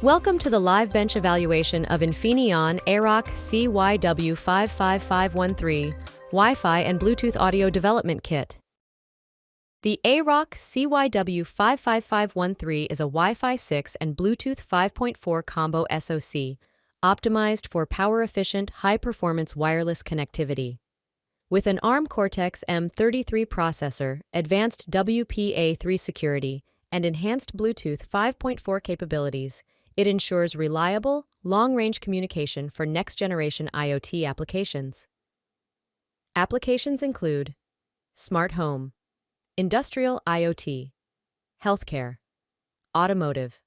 Welcome to the live bench evaluation of Infineon AIROC CYW55513 Wi-Fi and Bluetooth Audio Development Kit. The AIROC CYW55513 is a Wi-Fi 6 and Bluetooth 5.4 combo SoC, optimized for power-efficient, high-performance wireless connectivity. With an ARM Cortex-M33 processor, advanced WPA3 security, and enhanced Bluetooth 5.4 capabilities, it ensures reliable, long-range communication for next-generation IoT applications. Applications include smart home, industrial IoT, healthcare, automotive.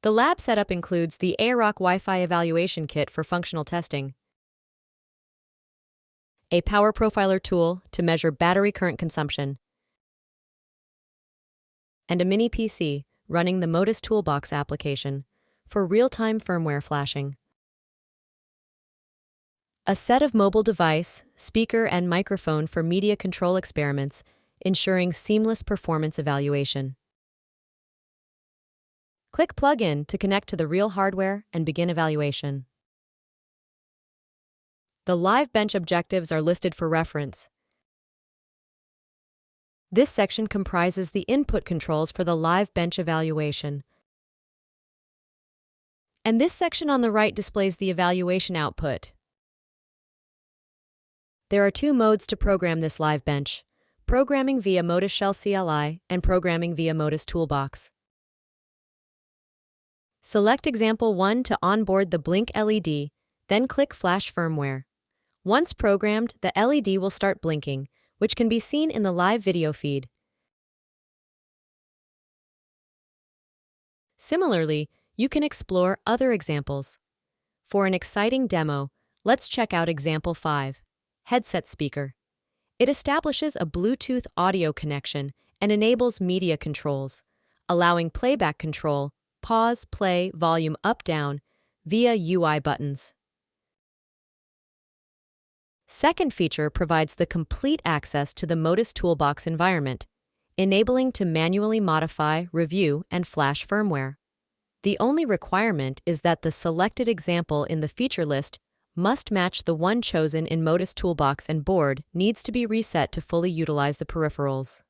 The lab setup includes the AIROC Wi-Fi evaluation kit for functional testing, a power profiler tool to measure battery current consumption, and a mini PC running the Modus Toolbox application for real-time firmware flashing. A set of mobile device, speaker, and microphone for media control experiments, ensuring seamless performance evaluation. Click Plug-in to connect to the real hardware and begin evaluation. The live bench objectives are listed for reference. This section comprises the input controls for the live bench evaluation. And this section on the right displays the evaluation output. There are two modes to program this live bench: programming via Modus Shell CLI and programming via Modus Toolbox. Select Example 1 to onboard the blink LED, then click Flash Firmware. Once programmed, the LED will start blinking, which can be seen in the live video feed. Similarly, you can explore other examples. For an exciting demo, let's check out Example 5, Headset Speaker. It establishes a Bluetooth audio connection and enables media controls, allowing playback control, pause, play, volume up-down, via UI buttons. Second feature provides the complete access to the Modus Toolbox environment, enabling to manually modify, review, and flash firmware. The only requirement is that the selected example in the feature list must match the one chosen in Modus Toolbox, and board needs to be reset to fully utilize the peripherals.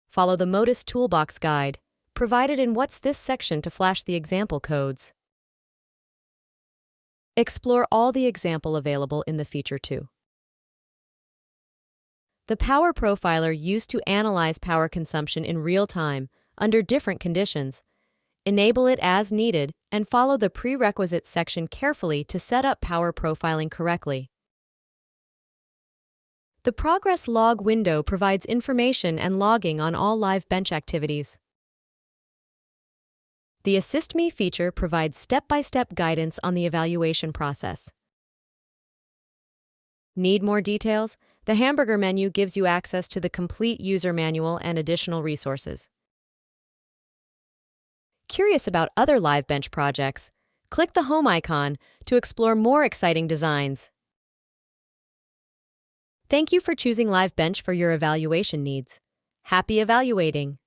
Follow the Modus Toolbox guide, provided in What's This section to flash the example codes. Explore all the example available in the feature too. The power profiler used to analyze power consumption in real time under different conditions. Enable it as needed and follow the prerequisites section carefully to set up power profiling correctly. The progress log window provides information and logging on all live bench activities. The Assist Me feature provides step-by-step guidance on the evaluation process. Need more details? The hamburger menu gives you access to the complete user manual and additional resources. Curious about other live bench projects? Click the home icon to explore more exciting designs. Thank you for choosing live bench for your evaluation needs. Happy evaluating!